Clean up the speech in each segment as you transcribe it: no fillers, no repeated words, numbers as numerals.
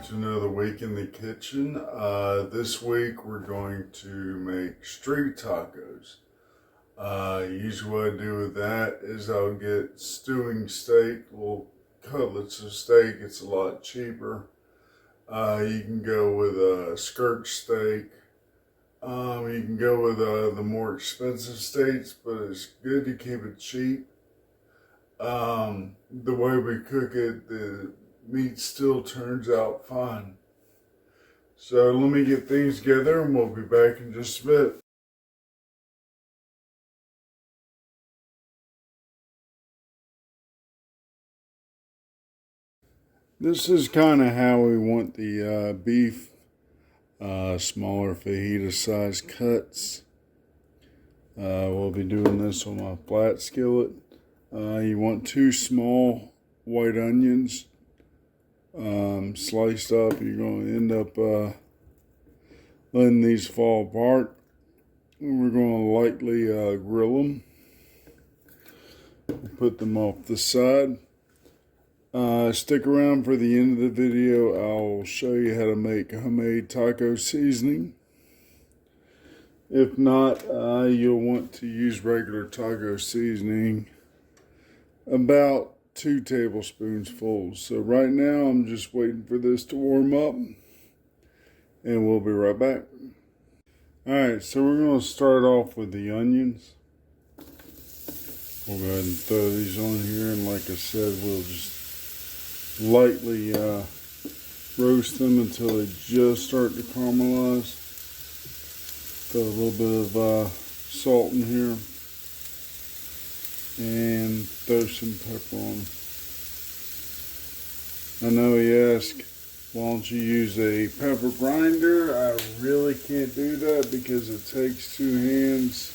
back to another week in the kitchen. This week we're going to make street tacos. Usually what I do with that is I'll get stewing steak, little cutlets of steak. It's a lot cheaper. You can go with a skirt steak. You can go with the more expensive steaks, but it's good to keep it cheap. The way we cook it, the meat still turns out fine. So let me get things together and we'll be back in just a bit. This is kind of how we want the beef, smaller fajita size cuts. We'll be doing this on my flat skillet. You want 2 small white onions sliced up. You're going to end up letting these fall apart. And we're going to lightly grill them. Put them off the side. Stick around for the end of the video. I'll show you how to make homemade taco seasoning. If not, you'll want to use regular taco seasoning, about 2 tablespoons full. So right now I'm just waiting for this to warm up and we'll be right back. Alright, so we're going to start off with the onions. We'll go ahead and throw these on here, and like I said, we'll just lightly roast them until they just start to caramelize. Throw a little bit of salt in here and throw some pepper on them. I know you ask, why don't you use a pepper grinder? I really can't do that because it takes 2 hands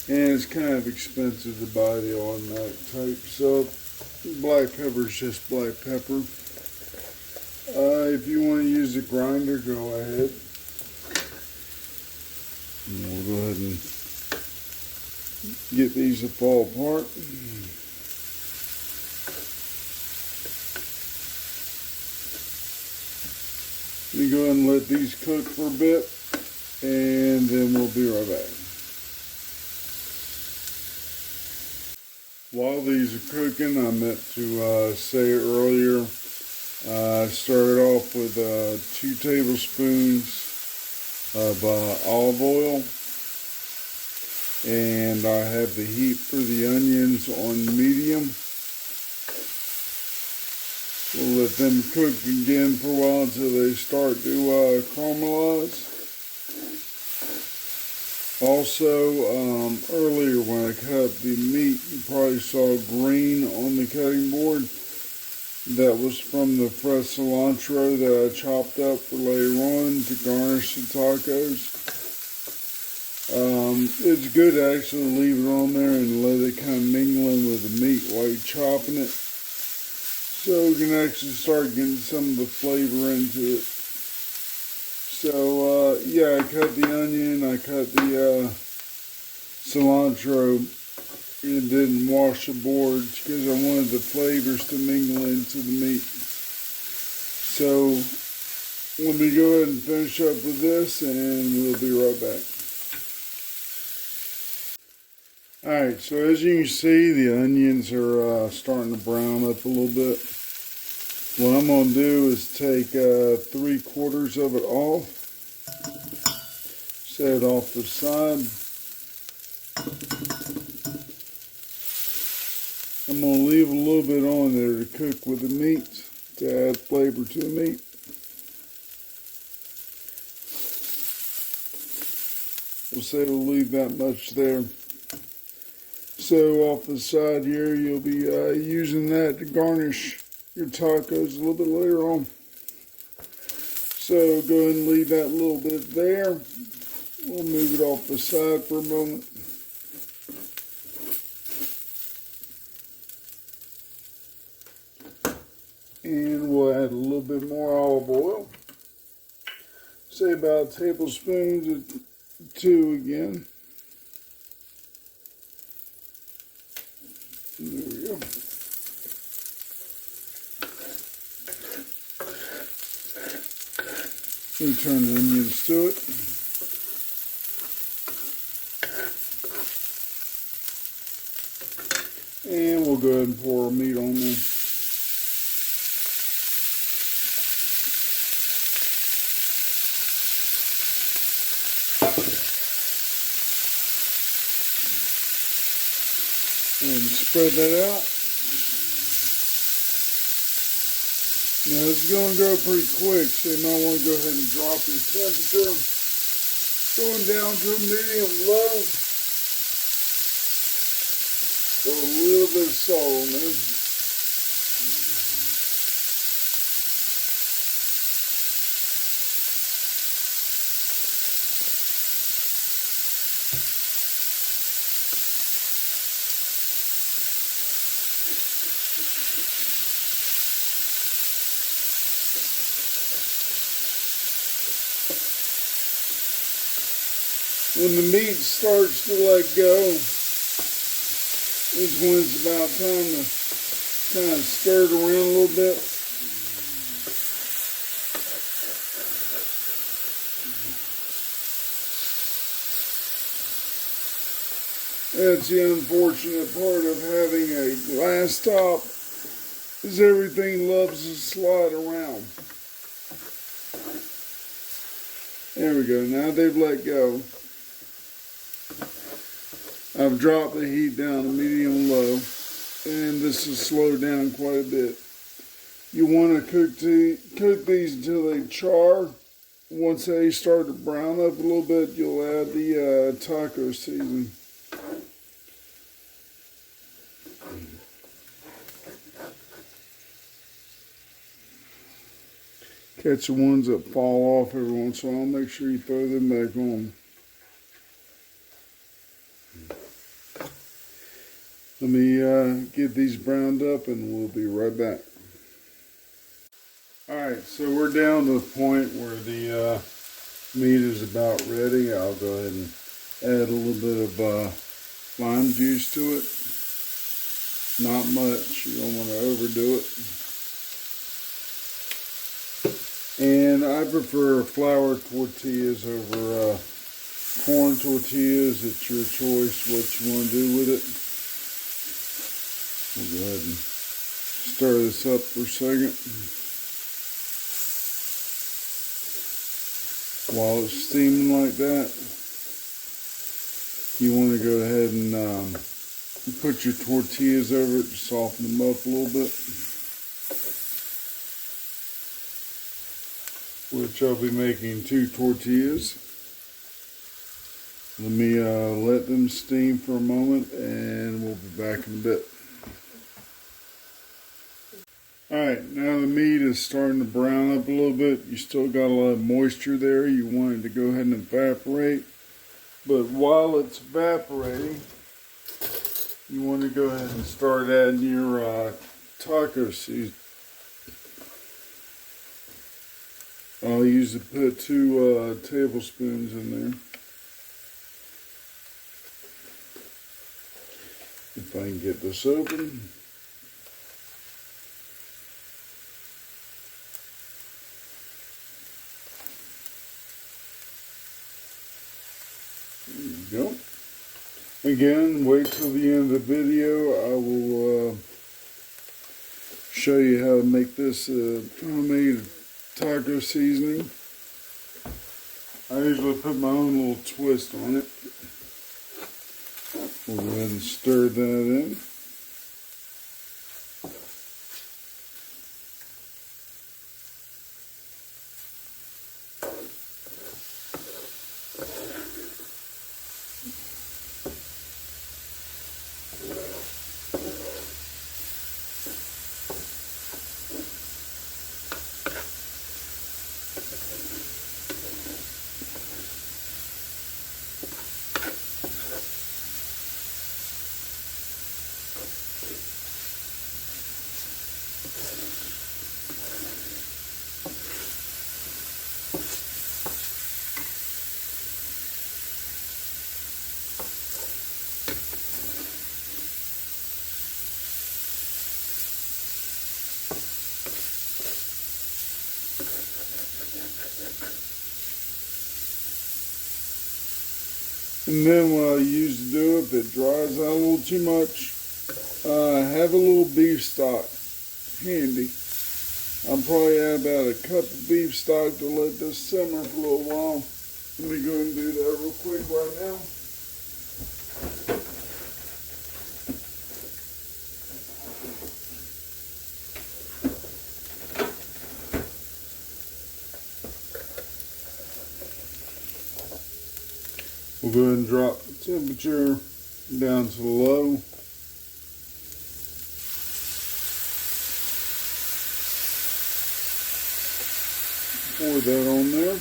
and it's kind of expensive to buy the automatic type. So black pepper is just black pepper. If you want to use a grinder, go ahead. And we'll go ahead and get these to fall apart. Let me go ahead and let these cook for a bit, and then we'll be right back. While these are cooking, I meant to say it earlier. I started off with 2 tablespoons of olive oil, and I have the heat for the onions on medium. We'll let them cook again for a while until they start to caramelize. Also, earlier when I cut up the meat, you probably saw green on the cutting board. That was from the fresh cilantro that I chopped up for later on to garnish the tacos. It's good to actually leave it on there and let it kind of mingle in with the meat while you're chopping it. So you can actually start getting some of the flavor into it. So, yeah, I cut the onion, I cut the cilantro, and didn't wash the boards because I wanted the flavors to mingle into the meat. So, let me go ahead and finish up with this, and we'll be right back. Alright, so as you can see, the onions are starting to brown up a little bit. What I'm going to do is take 3/4 of it off, set it off the side. I'm going to leave a little bit on there to cook with the meat, to add flavor to the meat. We'll say we'll leave that much there. So off the side here, you'll be using that to garnish your tacos a little bit later on. So go ahead and leave that little bit there. We'll move it off the side for a moment. And we'll add a little bit more olive oil. Say about tablespoons of 2 again. There we go. We turn the onions to it. And we'll go ahead and pour our meat on there. And spread that out. Now it's going to go pretty quick, so you might want to go ahead and drop your temperature. Going down to a medium low. Throw a little bit of salt on there. When the meat starts to let go, is when it's about time to kind of stir it around a little bit. That's the unfortunate part of having a glass top, is everything loves to slide around. There we go, now they've let go. I've dropped the heat down to medium low, and this is slowed down quite a bit. You want to cook these until they char. Once they start to brown up a little bit, you'll add the taco seasoning. Catch the ones that fall off every once in a while. Make sure you throw them back on. Let me get these browned up and we'll be right back. Alright, so we're down to the point where the meat is about ready. I'll go ahead and add a little bit of lime juice to it. Not much, you don't want to overdo it. And I prefer flour tortillas over corn tortillas. It's your choice what you want to do with it. We'll go ahead and stir this up for a second. While it's steaming like that, you want to go ahead and put your tortillas over it to soften them up a little bit. Which I'll be making 2 tortillas. Let me let them steam for a moment and we'll be back in a bit. Alright, now the meat is starting to brown up a little bit. You still got a lot of moisture there. You want it to go ahead and evaporate. But while it's evaporating, you want to go ahead and start adding your taco seasoning. I'll usually put 2 tablespoons in there. If I can get this open. There you go. Again, wait till the end of the video. I will show you how to make this homemade taco seasoning. I usually put my own little twist on it. We'll go ahead and stir that in. And then what I use to do, if it dries out a little too much, have a little beef stock handy. I'll probably add about a cup of beef stock to let this simmer for a little while. Let me go ahead and do that real quick right now. We'll go ahead and drop the temperature down to low. Pour that on there.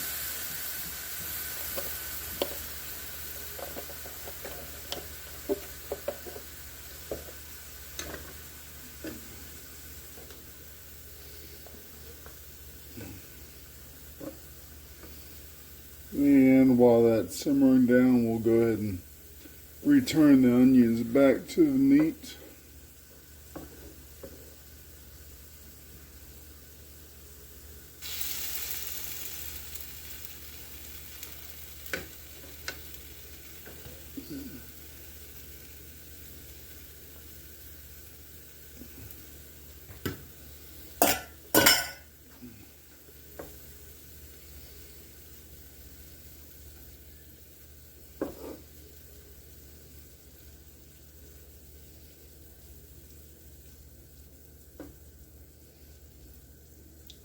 And while that's simmering down, we'll go ahead and return the onions back to the meat.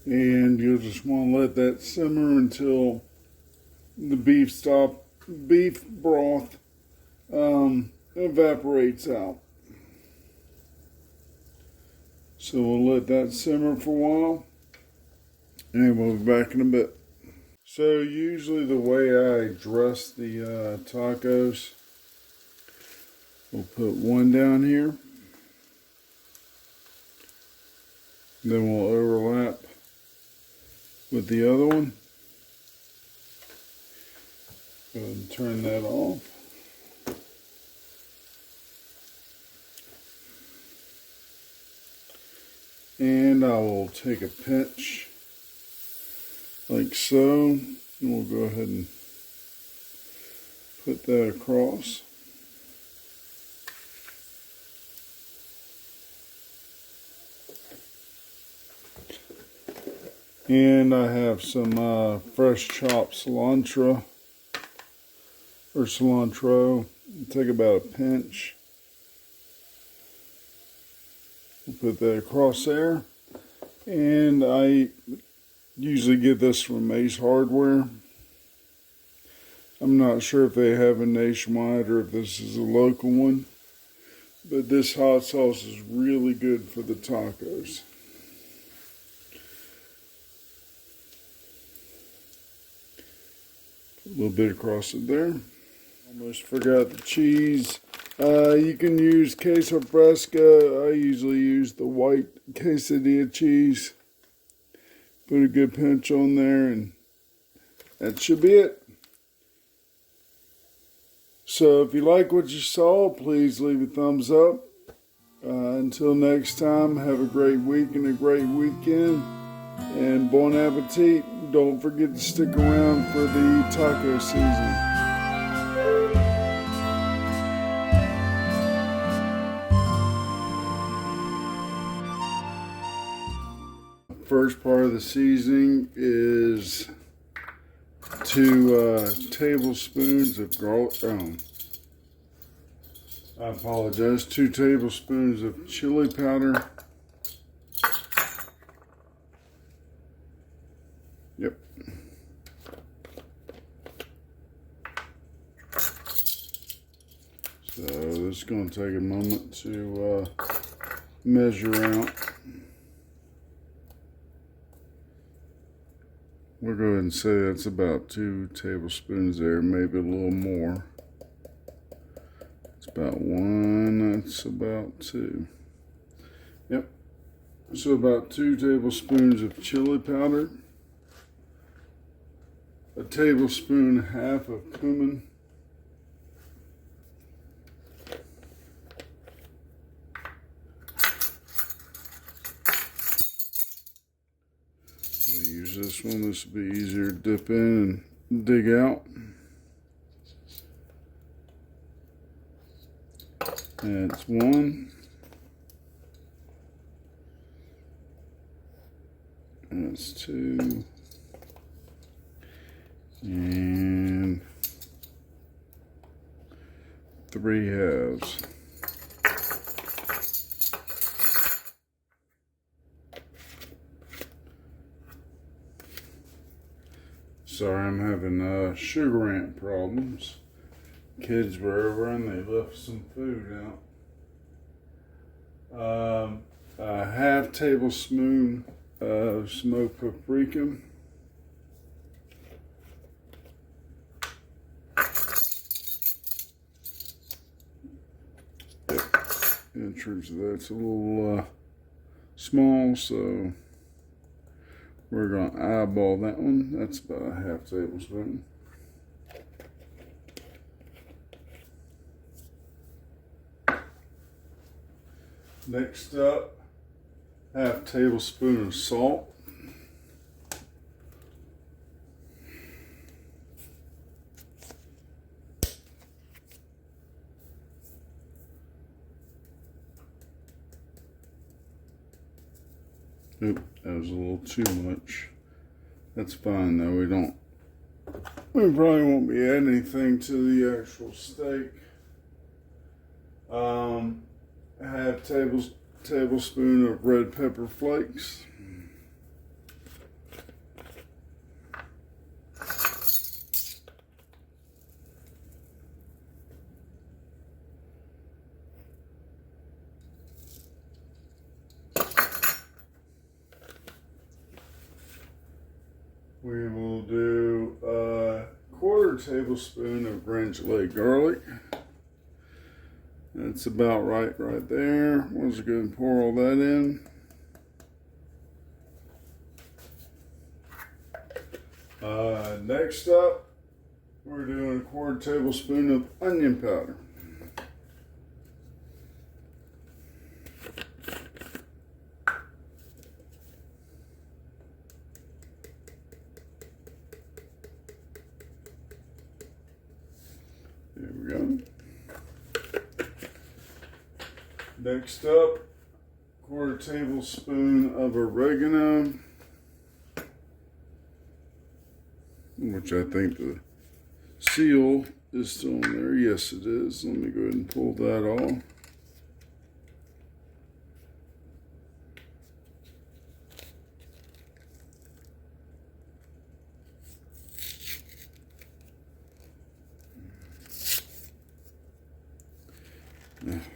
And you'll just want to let that simmer until the beef broth evaporates out. So we'll let that simmer for a while, and we'll be back in a bit. So usually the way I dress the tacos, we'll put one down here, then we'll overlap with the other one. Go ahead and turn that off. And I will take a pinch like so, and we'll go ahead and put that across. And I have some fresh chopped cilantro. Take about a pinch. We'll put that across there. And I usually get this from Ace Hardware. I'm not sure if they have a nationwide or if this is a local one. But this hot sauce is really good for the tacos. A little bit across it there. Almost forgot the cheese. You can use queso fresco. I usually use the white quesadilla cheese. Put a good pinch on there, and that should be it. So if you like what you saw, please leave a thumbs up. Until next time, have a great week and a great weekend. And bon appetit. Don't forget to stick around for the taco season. First part of the seasoning is 2 tablespoons of garlic. I apologize. 2 tablespoons of chili powder. Yep. So this is going to take a moment to measure out. We'll go ahead and say that's about 2 tablespoons there, maybe a little more. It's about 1, that's about 2. Yep. So about 2 tablespoons of chili powder. A tablespoon and a half of cumin. We'll use this one. This will be easier to dip in and dig out. That's one. That's two. And 3 halves. Sorry, I'm having sugar ant problems. Kids were over and they left some food out. A half tablespoon of smoked paprika. In terms of that's a little small, so we're going to eyeball that one. That's about a half tablespoon. Next up, half tablespoon of salt. Oop, that was a little too much. That's fine though, we probably won't be adding anything to the actual steak. Half tablespoon of red pepper flakes. We will do a quarter tablespoon of granulated garlic. That's about right there. Once you go and pour all that in. Next up, we're doing a quarter tablespoon of onion powder. There we go. Next up, quarter tablespoon of oregano, which I think the seal is still in there. Yes, it is. Let me go ahead and pull that off.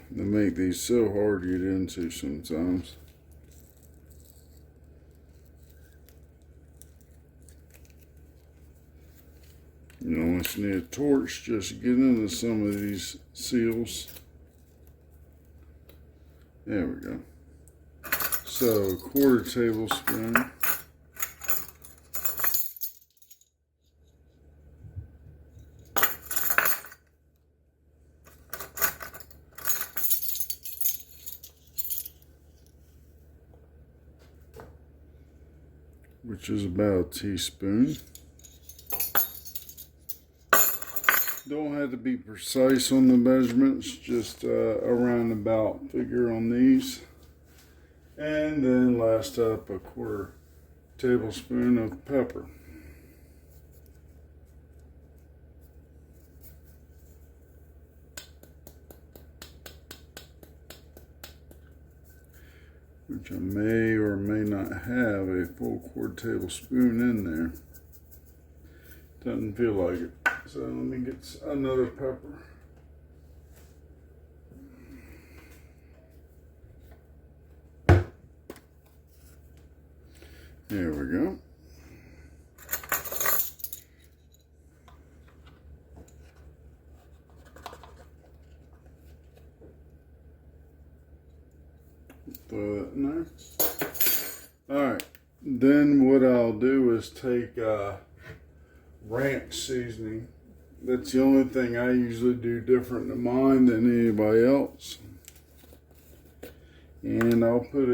They make these so hard to get into sometimes. You know, once you need a torch, just get into some of these seals. There we go. So, a quarter tablespoon. Which is about a teaspoon. Don't have to be precise on the measurements, just a roundabout figure on these. And then last up, a quarter tablespoon of pepper. Which I may or may not have a full quarter tablespoon in there. Doesn't feel like it. So let me get another pepper. There we go. Throw that in there. Alright, then what I'll do is take ranch seasoning. That's the only thing I usually do different in mine than anybody else. And I'll put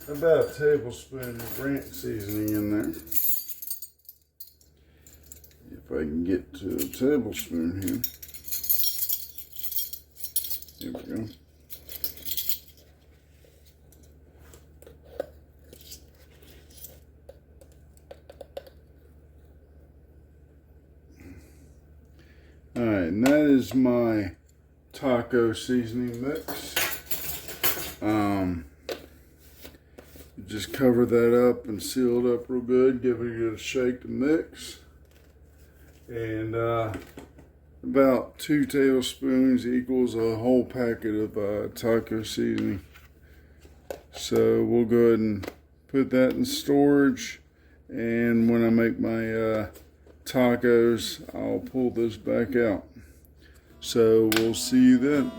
about a tablespoon of ranch seasoning in there. If I can get to a tablespoon here. There we go. Alright, and that is my taco seasoning mix. Just cover that up and seal it up real good. Give it a shake to mix. And about 2 tablespoons equals a whole packet of taco seasoning. So we'll go ahead and put that in storage. And when I make my tacos, I'll pull this back out. So we'll see you then.